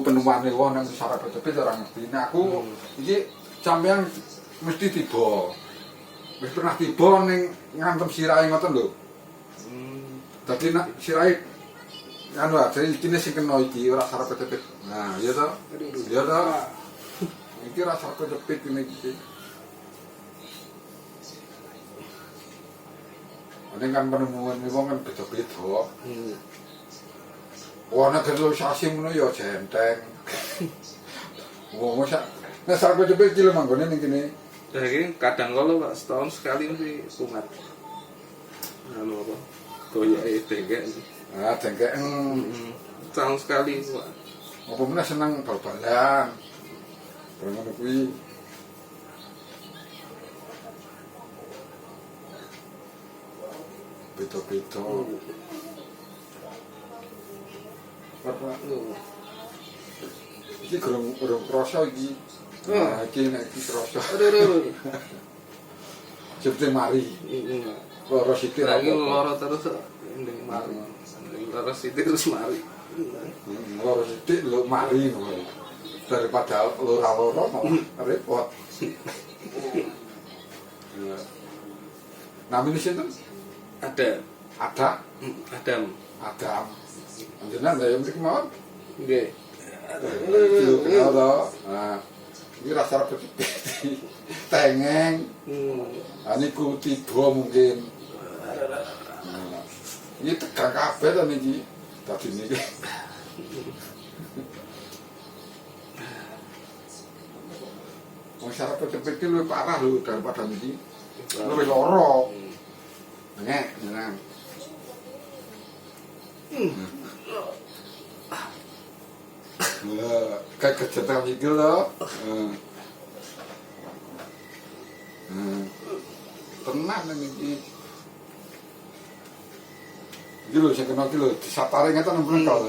penemuane wong nang sarap cepet ora ngerti. Nek aku iki sampean mesti tiba. Wis pernah tiba ning ngantem sirahe ngoten lho. Dadi nek sirahe anu aja intine sing kena iki ora sarap cepet. Nah, iya to? Iya to. Iki ora sarap cepet iki. Ini kan penemuan wong kan beda-beda. Warna sosialisasi ngono ya jenteng. Wong sak nek sarep cepet iki lho manggone ning kene. Nah ini kadang kalau Pak setahun sekali mesti kumat. Anu apa? Goyake dengkek. Ah dengkek Setahun sekali Pak. apa meneh seneng bal-balan. Ngono kuwi. Beda-beda. Bapak lho. Iki urung krasa iki. Nah, iki nek iki krasa. Aduh. Cepet mari. Loro sithik Lagi loro terus ndek mari. Loro sithik terus mari. Loro sithik lho mari ngono. Daripada loro malah repot. Namanya sinten? Ada. Ada. Adam. Adam. Jenengan saya mriki mawon. Nggih. Itu kenal to. Nah, iki rasa cepet. Tengeng. Niku tiba mungkin. Ini tegang kabeh to niki. Dadi niki. Wong sarap cepet iki luwih parah lho daripada niki. Luwih lara. Nek, jenengan. Kayak kecetak iki lho. Tenang iki. Iki lho sing kena iki lho disatare ngeten nang kok.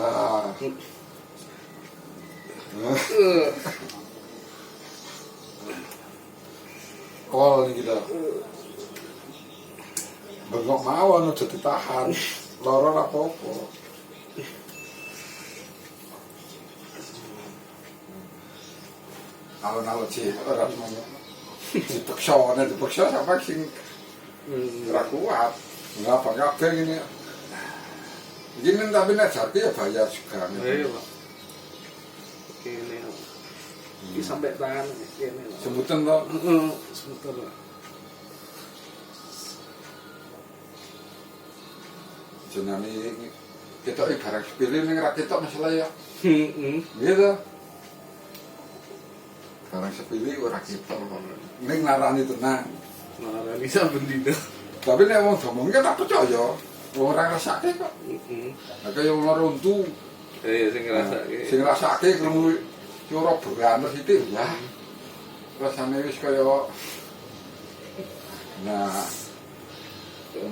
Kol iki lho. Bengok mawon aja ditahan. Lara ora apa-apa. Alon-alon sih ora semono. Dipaksa sampai sing ora kuat. Ngapa kabeh ngene. Iki tapi nek jati ya bayar juga. Iya, Pak. Kene. Iki sampai tangan kene. Sebutan to. Sebentar, Pak. Jenenge ketok barang sepele ning ra ketok masalah ya. Gitu. Barang sepele ora ketok. Ning larani tenang. Larani saben dina. Tapi nek wong domong kan tak percaya. Wong ora ngrasake kok. Lah kaya wong runtu. Sing ngrasake. Sing ngrasake krungu ora berantes sithik ya. Rasane wis kaya nah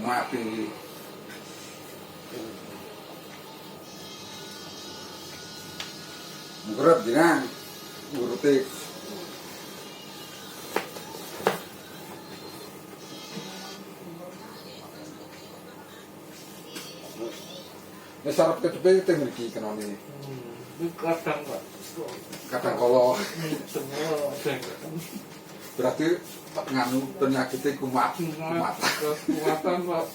mati. Murut dengan murutik. Nek sarap kecepet teng mriki kenane. Kadang, Pak. Kadang kala Semua berarti nganu penyakitnya kumat. Kekuatan, Pak.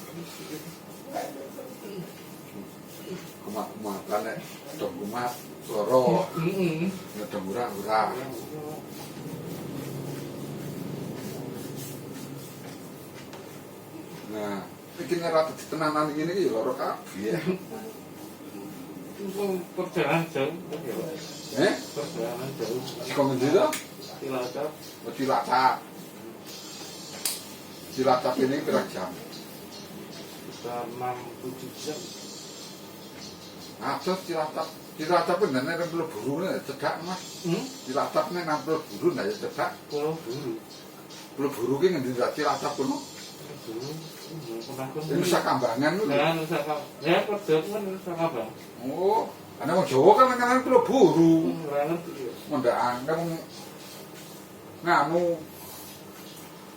Kumat-kumatan nek dok kumat loro. Nek dok ora. Nah, iki nek rada ditenanan ngene iki loro kabeh. Perjalanan jauh. Perjalanan jauh. Saka ngendi to? Cilacap. Cilacap. Cilacap ini berapa jam? Bisa 6-7 jam. Aja Cilacap. Cilacap ini nek perlu buru cedak Mas. Cilacap nek nampil buru ya cedak. Pulau Buru. Perlu buru ki ngendi Cilacap kono? Buru. Nusa Kambangan lho. Nah, Nusa Kambangan. Ya, kerja kan Nusa Kambangan. Oh, ana wong Jawa kan perlu buru. Ngerti ya. Mondaan kan nganu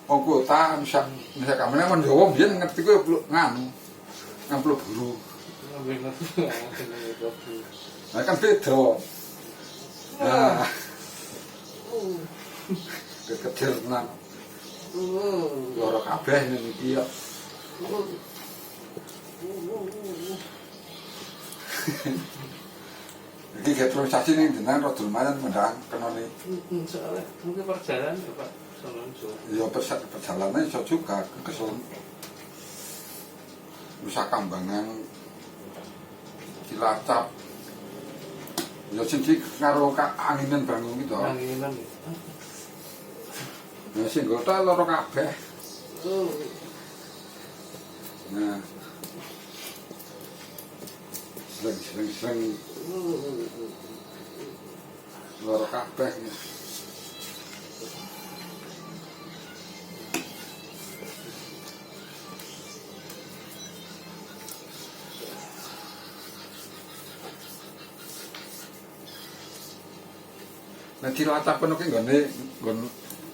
wong kota Nusa Kambangan wong Jawa biyen ngerti kuwi perlu nganu. Perlu buru. Nah kan beda. Nah. Kecil tenan. Loro kabeh niki yo. Iki improvisasi ning jenengan rada lumayan mendang kenone. Soalnya mungkin perjalanan ya Pak, sono juga. Ya perjalanan iso juga kesel. Nusa Kambangan Cilacap. Ya sing karo anginan bangun gitu. Anginan. Ya sing gota loro kabeh. Nah. Sering loro kabeh. Nah Cilacap kono ki nggone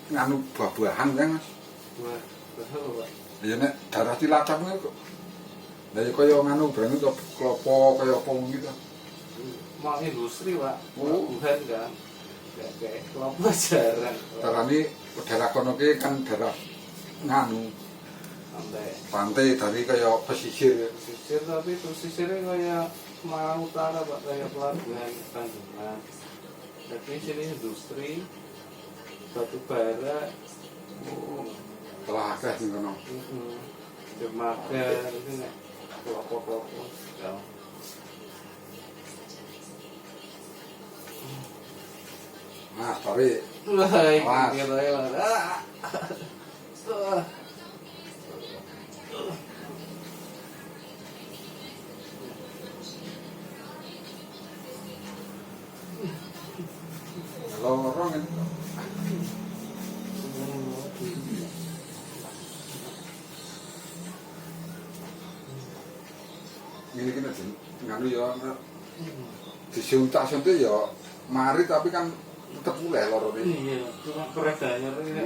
nganu buah-buahan ya Mas. Wah, betul Pak. Ya nek daerah Cilacap kok. Lah ya kaya nganu brane kok klopo kaya apa gitu. Mau industri Pak, Oh. bukan kan? Kayak kelapa jarang. Darani daerah kono ki kan daerah nganu Sampai pantai dari kaya pesisir. pesisir, tapi pesisirnya kayak Malang Utara Pak, kayak pelabuhan Tanjungan. Tapi sini industri batu bara, Telah akeh sing kono. dermaga, itu nek kelompok-kelompok. Ya. Mas, tapi Wah, Awas. gitu ya. lorong ini. Ini kena nganu ya disuntak-suntik ya mari tapi kan tetep pulih loro ini. Iya, cuma peredaannya ini.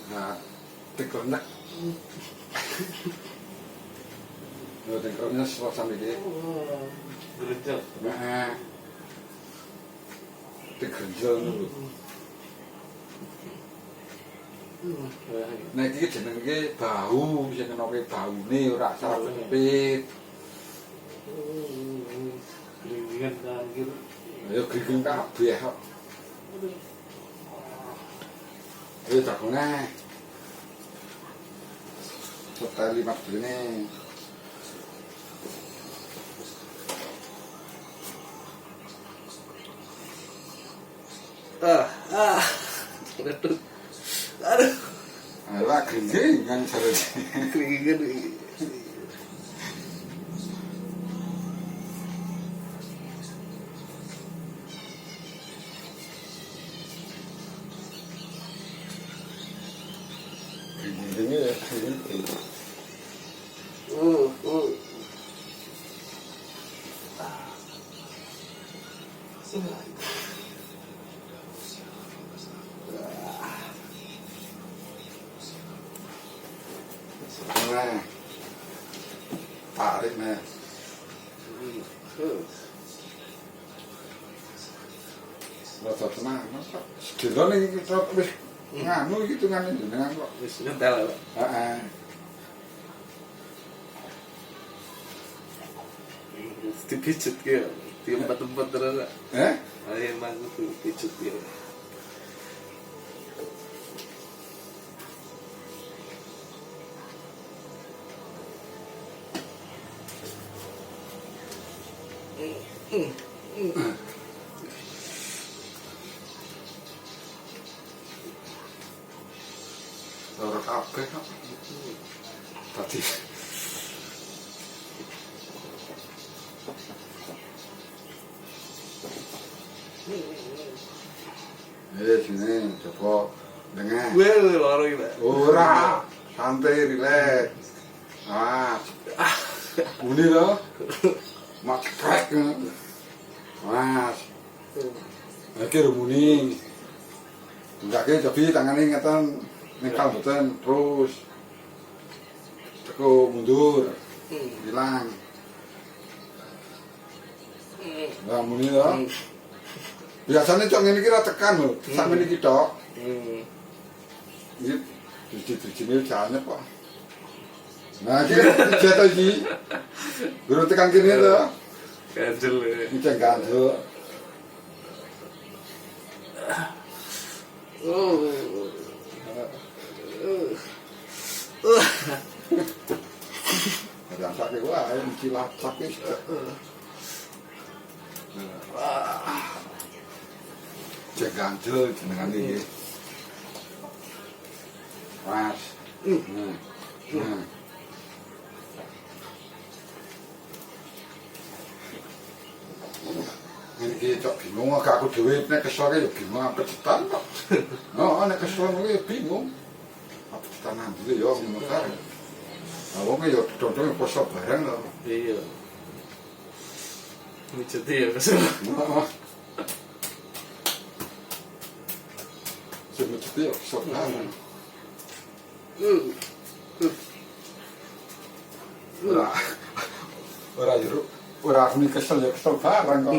Nah, tikronek. Ya tikronek suasana iki. Gerejak. Nah. Tikrenjel lho. Nah iki jenenge bau, sing kenoke baune ora sarap kepit. Geringan kan gitu. Ya gregeng kabeh kok. Ayo takone. Setel 5 dene. Aduh. Aduh. Ala gregeng kan sare. Geringan. Gregeng ya. Nah. Tarik nah. Rasa tenang, kok. Sedelo ning kita wis nganu iki tungane jenengan kok. Wis ngentel Pak. Heeh. Dipijet ya. Di tempat-tempat terus. Eh? Ayo mangku tuh pijet ya. Loro kabeh kok. Tadi. Sini coba dengar. Well, loro iki Pak. Ora, santai rileks. Muni lho. Mak krek. Mas. Akhir muni. Enggak ke cobi tangane ngeten ningkal mboten terus teko mundur hilang. Nah muni to. Biasane cok ngene iki ra tekan lho, sampe niki tok. Iki driji-drijine jane kok. Nah iki jatuh iki. Guru tekan kene to. Ganjel. Iki ganjel. Rasake wae mesti lacak wis. Cek ganjel jenengan iki. Mas. Ini cok bingung aku dhewe nek kesore ya bingung apa cetan kok. Oh nek kesore kuwi bingung. Apa cetan nang yo ngono kae. Ah wong yo dodong poso bareng lho. Iya. Mijeti ya kesel. Semesti yo sok bareng. Ora aku kesel ya kesel bareng kok.